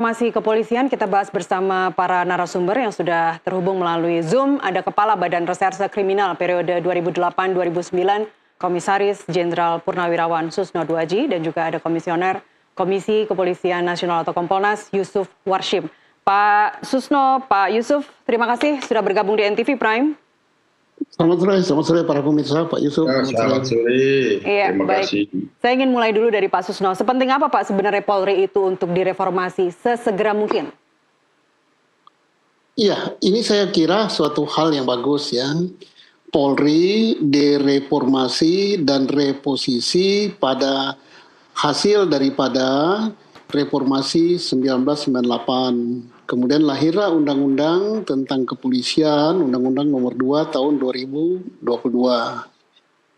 Informasi kepolisian kita bahas bersama para narasumber yang sudah terhubung melalui Zoom. Ada Kepala Badan Reserse Kriminal periode 2008-2009, Komisaris Jenderal Purnawirawan Susno Duaji, dan juga ada Komisioner Komisi Kepolisian Nasional atau Kompolnas Yusuf Warshim. Pak Susno, Pak Yusuf, terima kasih sudah bergabung di NTV Prime. Selamat sore para pemirsa, Pak Yusuf. Selamat sore, iya, terima kasih. Saya ingin mulai dulu dari Pak Susno. Sepenting apa Pak sebenarnya Polri itu untuk direformasi sesegera mungkin? Iya, ini saya kira suatu hal yang bagus ya. Polri direformasi dan reposisi pada hasil daripada reformasi 1998. Kemudian lahirlah Undang-Undang tentang Kepolisian, Undang-Undang Nomor 2 Tahun 2022.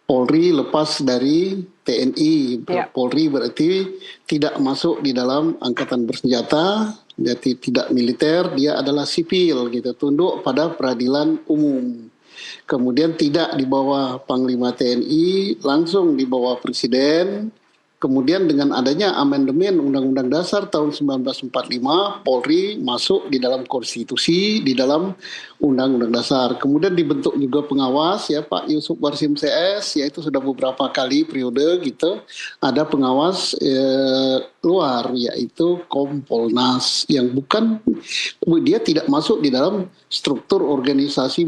Polri lepas dari TNI, Polri berarti tidak masuk di dalam angkatan bersenjata, jadi tidak militer, dia adalah sipil gitu, tunduk pada peradilan umum. Kemudian tidak di bawah Panglima TNI, langsung di bawah Presiden. Kemudian dengan adanya amandemen Undang-Undang Dasar tahun 1945, Polri masuk di dalam konstitusi, di dalam Undang-Undang Dasar. Kemudian dibentuk juga pengawas ya Pak Yusuf Warshim CS, yaitu sudah beberapa kali periode gitu. Ada pengawas luar yaitu Kompolnas yang dia tidak masuk di dalam struktur organisasi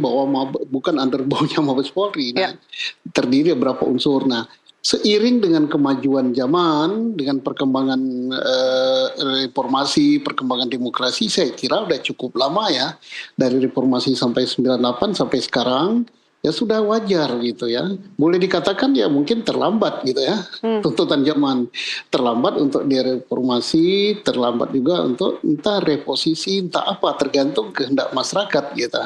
bukan under bawahnya Mabes Polri. Nah, terdiri beberapa unsur. Nah, seiring dengan kemajuan zaman, dengan perkembangan reformasi, perkembangan demokrasi, saya kira udah cukup lama ya. Dari reformasi sampai 98 sampai sekarang, ya sudah wajar gitu ya. Boleh dikatakan ya mungkin terlambat gitu ya. Tuntutan zaman terlambat untuk direformasi, terlambat juga untuk entah reposisi, entah apa, tergantung kehendak masyarakat gitu.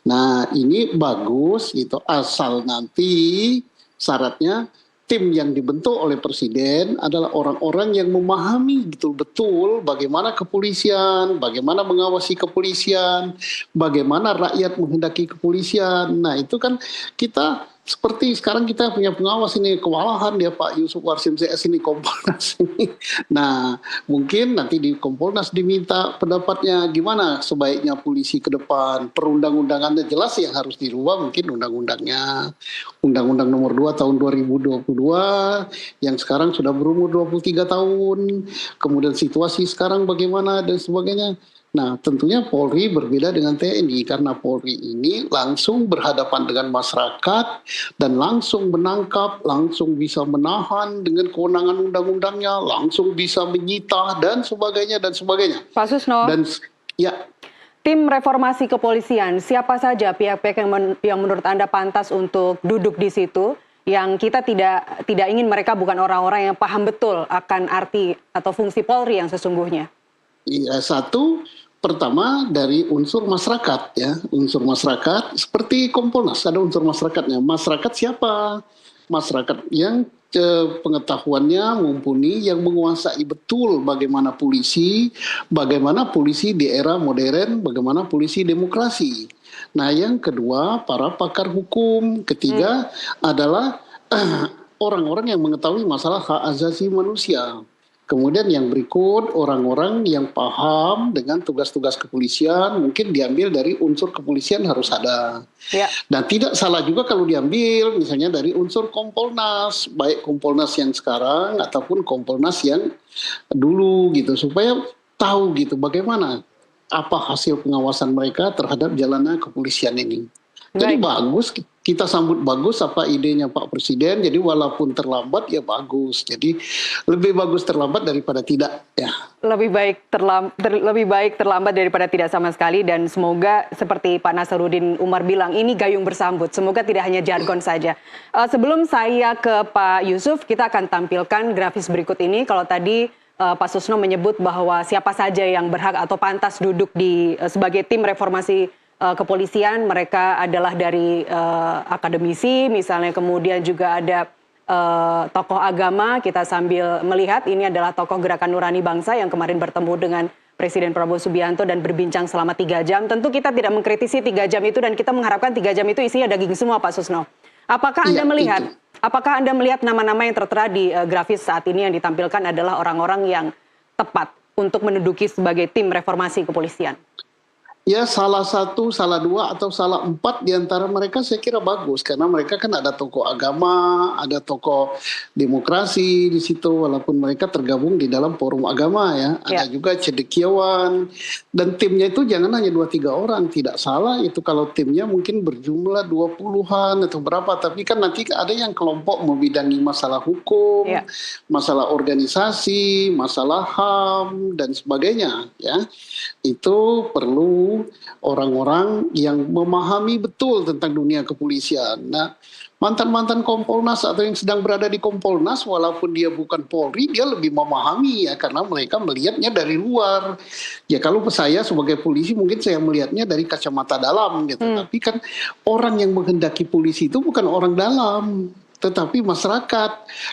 Nah ini bagus gitu, asal nanti syaratnya tim yang dibentuk oleh Presiden adalah orang-orang yang memahami betul-betul bagaimana kepolisian, bagaimana mengawasi kepolisian, bagaimana rakyat menghendaki kepolisian. Nah itu kan kita seperti sekarang kita punya pengawas ini, kewalahan dia Pak Yusuf Warshim CS ini, Kompolnas ini. Nah mungkin nanti di Kompolnas diminta pendapatnya gimana sebaiknya polisi ke depan. Perundang-undangannya jelas yang harus dirubah mungkin undang-undangnya. Undang-Undang Nomor 2 Tahun 2022 yang sekarang sudah berumur 23 tahun. Kemudian situasi sekarang bagaimana dan sebagainya. Nah tentunya Polri berbeda dengan TNI karena Polri ini langsung berhadapan dengan masyarakat dan langsung menangkap, langsung bisa menahan dengan kewenangan undang-undangnya, langsung bisa menyita dan sebagainya dan sebagainya. Pak Susno, tim reformasi kepolisian, siapa saja pihak-pihak yang menurut Anda pantas untuk duduk di situ? Yang kita tidak ingin mereka bukan orang-orang yang paham betul akan arti atau fungsi Polri yang sesungguhnya. Iya, satu pertama dari unsur masyarakat ya, unsur masyarakat seperti Kompolnas ada unsur masyarakatnya. Masyarakat siapa? Masyarakat yang pengetahuannya mumpuni, yang menguasai betul bagaimana polisi di era modern, bagaimana polisi demokrasi. Nah yang kedua para pakar hukum, ketiga adalah orang-orang yang mengetahui masalah hak asasi manusia. Kemudian yang berikut orang-orang yang paham dengan tugas-tugas kepolisian, mungkin diambil dari unsur kepolisian harus ada. Dan tidak salah juga kalau diambil misalnya dari unsur Kompolnas, baik Kompolnas yang sekarang ataupun Kompolnas yang dulu gitu, supaya tahu gitu bagaimana apa hasil pengawasan mereka terhadap jalannya kepolisian ini. Jadi bagus, kita sambut bagus apa idenya Pak Presiden. Jadi walaupun terlambat ya bagus. Jadi lebih bagus terlambat daripada tidak ya. Lebih baik terlambat daripada tidak sama sekali, dan semoga seperti Pak Nasaruddin Umar bilang ini gayung bersambut. Semoga tidak hanya jargon saja. Sebelum saya ke Pak Yusuf, kita akan tampilkan grafis berikut ini. Kalau tadi Pak Susno menyebut bahwa siapa saja yang berhak atau pantas duduk sebagai tim reformasi kepolisian, mereka adalah dari akademisi misalnya, kemudian juga ada tokoh agama. Kita sambil melihat ini adalah tokoh Gerakan Nurani Bangsa yang kemarin bertemu dengan Presiden Prabowo Subianto dan berbincang selama 3 jam. Tentu kita tidak mengkritisi 3 jam itu dan kita mengharapkan 3 jam itu isinya daging semua Pak Susno. Apakah Apakah Anda melihat nama-nama yang tertera di grafis saat ini yang ditampilkan adalah orang-orang yang tepat untuk menduduki sebagai tim reformasi kepolisian? Ya salah satu, salah dua, atau salah empat di antara mereka saya kira bagus. Karena mereka kan ada tokoh agama, ada tokoh demokrasi di situ, walaupun mereka tergabung di dalam forum agama ya. Ada juga cendekiawan, dan timnya itu jangan hanya 2-3 orang, tidak salah itu kalau timnya mungkin berjumlah 20-an atau berapa. Tapi kan nanti ada yang kelompok membidangi masalah hukum, masalah organisasi, masalah HAM, dan sebagainya ya. Itu perlu orang-orang yang memahami betul tentang dunia kepolisian. Nah, mantan-mantan Kompolnas atau yang sedang berada di Kompolnas, walaupun dia bukan Polri, dia lebih memahami ya, karena mereka melihatnya dari luar. Ya kalau saya sebagai polisi mungkin saya melihatnya dari kacamata dalam gitu. Tapi kan orang yang menghendaki polisi itu bukan orang dalam, tetapi masyarakat.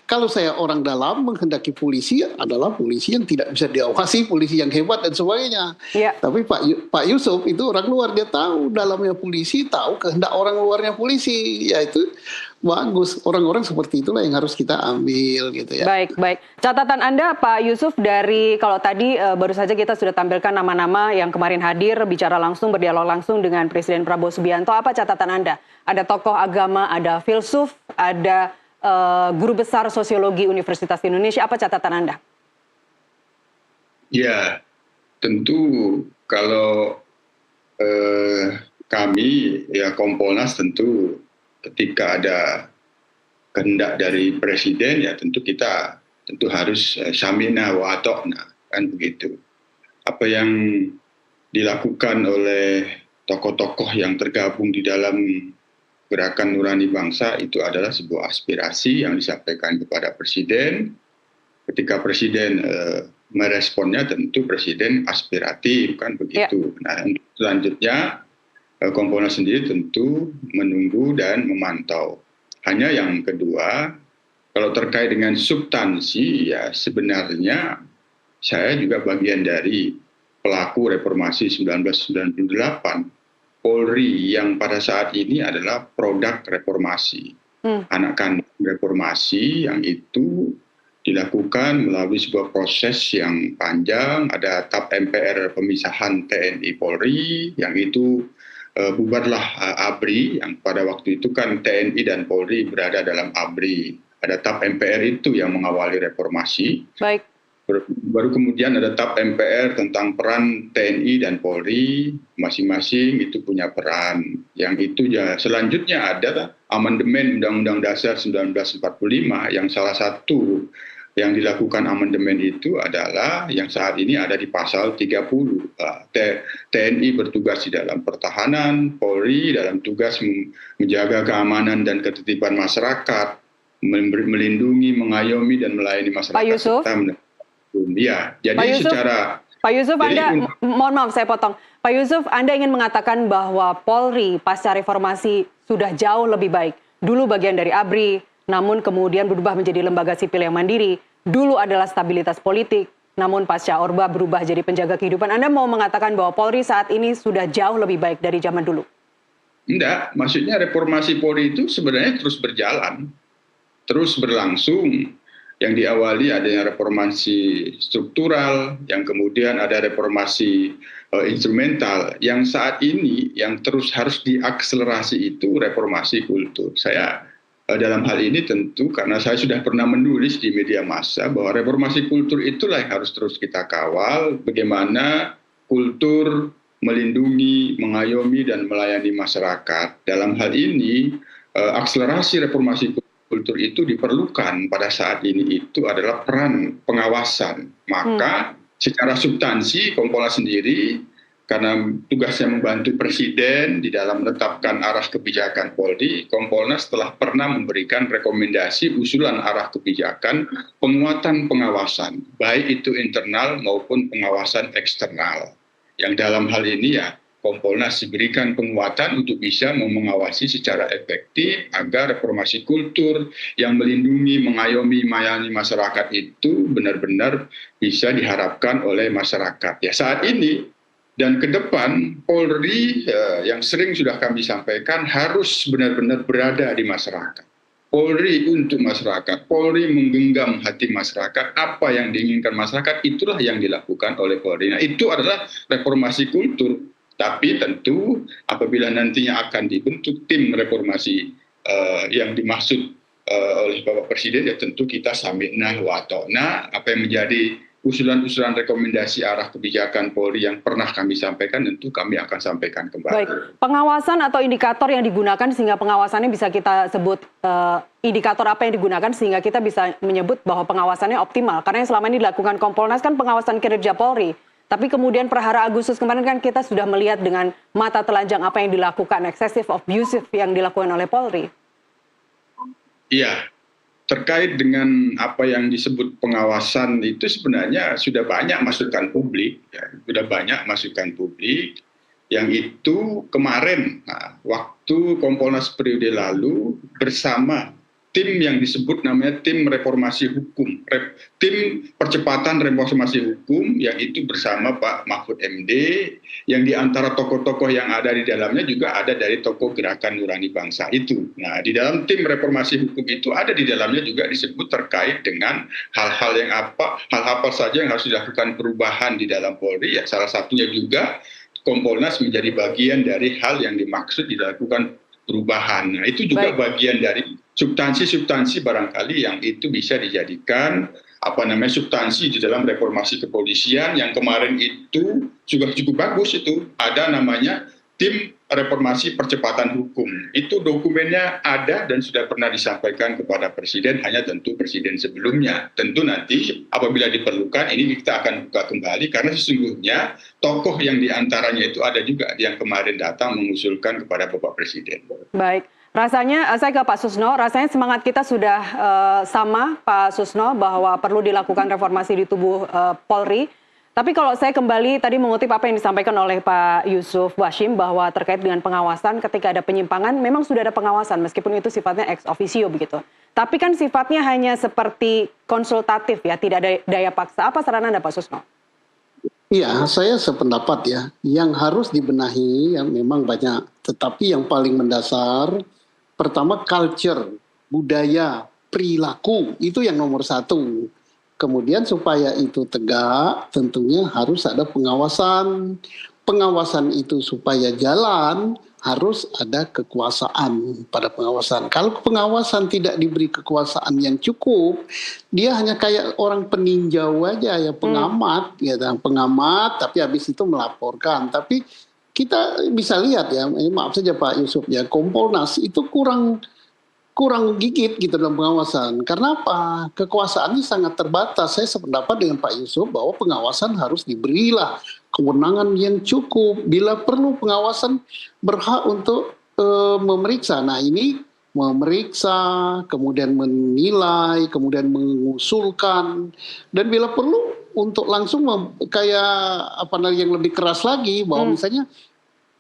Kalau saya orang dalam menghendaki polisi adalah polisi yang tidak bisa diawasi, polisi yang hebat dan sebagainya. Tapi Pak Yusuf itu orang luar, dia tahu dalamnya polisi, tahu kehendak orang luarnya polisi. Ya itu bagus. Orang-orang seperti itulah yang harus kita ambil gitu ya. Baik. Catatan Anda Pak Yusuf dari, kalau tadi baru saja kita sudah tampilkan nama-nama yang kemarin hadir, bicara langsung, berdialog langsung dengan Presiden Prabowo Subianto. Apa catatan Anda? Ada tokoh agama, ada filsuf, ada guru besar sosiologi Universitas Indonesia. Apa catatan Anda? Ya, tentu kalau kami ya Kompolnas tentu ketika ada kehendak dari Presiden ya tentu kita harus samina wa atokna, kan begitu. Apa yang dilakukan oleh tokoh-tokoh yang tergabung di dalam Gerakan Nurani Bangsa itu adalah sebuah aspirasi yang disampaikan kepada Presiden. Ketika Presiden meresponnya tentu Presiden aspiratif, kan begitu. Nah, selanjutnya Kompolnas sendiri tentu menunggu dan memantau. Hanya yang kedua, kalau terkait dengan substansi ya sebenarnya saya juga bagian dari pelaku reformasi 1998. Polri yang pada saat ini adalah produk reformasi, anak kandung reformasi yang itu dilakukan melalui sebuah proses yang panjang. Ada TAP MPR pemisahan TNI Polri, yang itu bubarlah ABRI, yang pada waktu itu kan TNI dan Polri berada dalam ABRI. Ada TAP MPR itu yang mengawali reformasi. Baik. Baru kemudian ada TAP MPR tentang peran TNI dan Polri, masing-masing itu punya peran. Yang itu ya selanjutnya ada amandemen Undang-Undang Dasar 1945 yang salah satu yang dilakukan amandemen itu adalah yang saat ini ada di pasal 30. TNI bertugas di dalam pertahanan, Polri dalam tugas menjaga keamanan dan ketertiban masyarakat, melindungi, mengayomi dan melayani masyarakat. Pak Yusuf? Ya, jadi Pak Yusuf, Anda, mohon maaf saya potong. Pak Yusuf, Anda ingin mengatakan bahwa Polri pasca reformasi sudah jauh lebih baik. Dulu bagian dari ABRI, namun kemudian berubah menjadi lembaga sipil yang mandiri. Dulu adalah stabilitas politik, namun pasca Orba berubah jadi penjaga kehidupan. Anda mau mengatakan bahwa Polri saat ini sudah jauh lebih baik dari zaman dulu? Enggak, maksudnya reformasi Polri itu sebenarnya terus berjalan, terus berlangsung. Yang diawali adanya reformasi struktural, yang kemudian ada reformasi instrumental, yang saat ini yang terus harus diakselerasi itu reformasi kultur. Saya dalam hal ini tentu karena saya sudah pernah menulis di media massa bahwa reformasi kultur itulah yang harus terus kita kawal, bagaimana kultur melindungi, mengayomi dan melayani masyarakat. Dalam hal ini akselerasi reformasi kultur itu diperlukan pada saat ini itu adalah peran pengawasan. Maka secara substansi Kompolnas sendiri karena tugasnya membantu Presiden di dalam menetapkan arah kebijakan Polri, Kompolnas telah pernah memberikan rekomendasi usulan arah kebijakan penguatan pengawasan, baik itu internal maupun pengawasan eksternal. Yang dalam hal ini ya Kompolnas diberikan penguatan untuk bisa mengawasi secara efektif agar reformasi kultur yang melindungi, mengayomi, melayani masyarakat itu benar-benar bisa diharapkan oleh masyarakat. Ya saat ini dan ke depan Polri yang sering sudah kami sampaikan harus benar-benar berada di masyarakat. Polri untuk masyarakat, Polri menggenggam hati masyarakat, apa yang diinginkan masyarakat itulah yang dilakukan oleh Polri. Nah, itu adalah reformasi kultur. Tapi tentu apabila nantinya akan dibentuk tim reformasi yang dimaksud oleh Bapak Presiden, ya tentu kita sami'na wa ta'na, apa yang menjadi usulan-usulan rekomendasi arah kebijakan Polri yang pernah kami sampaikan, tentu kami akan sampaikan kembali. Baik, pengawasan atau indikator yang digunakan sehingga pengawasannya bisa kita sebut indikator apa yang digunakan sehingga kita bisa menyebut bahwa pengawasannya optimal. Karena yang selama ini dilakukan Kompolnas kan pengawasan kinerja Polri. Tapi kemudian per hari Agustus kemarin kan kita sudah melihat dengan mata telanjang apa yang dilakukan, excessive abusive yang dilakukan oleh Polri. Iya, terkait dengan apa yang disebut pengawasan itu sebenarnya sudah banyak masukan publik, ya, sudah banyak masukan publik yang itu kemarin waktu Kompolnas periode lalu bersama tim yang disebut namanya tim reformasi hukum, tim percepatan reformasi hukum yang itu bersama Pak Mahfud MD, yang diantara tokoh-tokoh yang ada di dalamnya juga ada dari tokoh Gerakan Nurani Bangsa itu. Nah, di dalam tim reformasi hukum itu ada di dalamnya juga disebut terkait dengan hal-hal yang hal-hal apa saja yang harus dilakukan perubahan di dalam Polri. Ya, salah satunya juga Kompolnas menjadi bagian dari hal yang dimaksud dilakukan perubahan. Nah, itu juga bagian dari substansi-substansi barangkali yang itu bisa dijadikan substansi di dalam reformasi kepolisian yang kemarin itu juga cukup bagus. Itu ada namanya tim reformasi percepatan hukum. Itu dokumennya ada dan sudah pernah disampaikan kepada Presiden, hanya tentu Presiden sebelumnya. Tentu nanti apabila diperlukan ini kita akan buka kembali karena sesungguhnya tokoh yang diantaranya itu ada juga yang kemarin datang mengusulkan kepada Bapak Presiden. Baik. Rasanya, saya ke Pak Susno, rasanya semangat kita sudah sama Pak Susno bahwa perlu dilakukan reformasi di tubuh Polri. Tapi kalau saya kembali tadi mengutip apa yang disampaikan oleh Pak Yusuf Washim bahwa terkait dengan pengawasan ketika ada penyimpangan, memang sudah ada pengawasan meskipun itu sifatnya ex officio begitu. Tapi kan sifatnya hanya seperti konsultatif ya, tidak ada daya paksa. Apa saran Anda Pak Susno? Iya, saya sependapat ya. Yang harus dibenahi ya memang banyak. Tetapi yang paling mendasar, pertama culture, budaya, perilaku, itu yang nomor satu. Kemudian supaya itu tegak, tentunya harus ada pengawasan. Pengawasan itu supaya jalan, harus ada kekuasaan pada pengawasan. Kalau pengawasan tidak diberi kekuasaan yang cukup, dia hanya kayak orang peninjau aja ya, pengamat, pengamat, tapi habis itu melaporkan. Tapi kita bisa lihat ya, maaf saja Pak Yusuf ya, Kompolnas itu kurang gigit gitu dalam pengawasan. Karena apa? Kekuasaannya sangat terbatas. Saya sependapat dengan Pak Yusuf bahwa pengawasan harus diberilah kewenangan yang cukup. Bila perlu pengawasan berhak untuk memeriksa. Nah ini memeriksa, kemudian menilai, kemudian mengusulkan. Dan bila perlu untuk langsung yang lebih keras lagi bahwa misalnya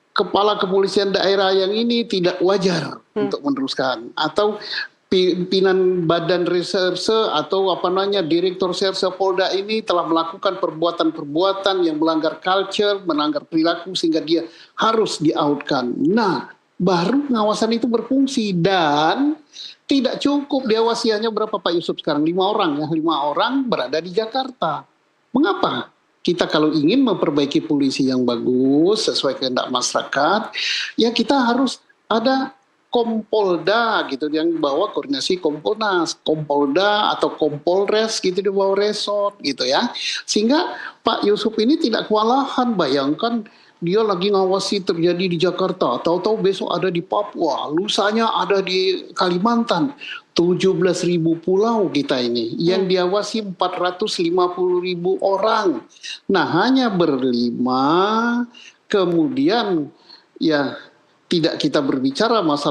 kepala kepolisian daerah yang ini tidak wajar untuk meneruskan, atau pimpinan badan reserse atau direktur reserse Polda ini telah melakukan perbuatan-perbuatan yang melanggar culture, melanggar perilaku sehingga dia harus di-out-kan. Nah, baru pengawasan itu berfungsi dan tidak cukup diawasi hanya berapa Pak Yusuf sekarang? 5 orang ya, 5 orang berada di Jakarta. Mengapa? Kita kalau ingin memperbaiki polisi yang bagus sesuai kehendak masyarakat, ya kita harus ada Kompolda gitu yang bawa koordinasi Kompolnas, Kompolda atau Kompolres gitu di bawah resort gitu ya. Sehingga Pak Yusuf ini tidak kewalahan, bayangkan dia lagi ngawasi terjadi di Jakarta, tahu-tahu besok ada di Papua, lusanya ada di Kalimantan. 17.000 pulau kita ini, yang diawasi 450.000 orang. Nah hanya berlima, kemudian ya tidak kita berbicara masalah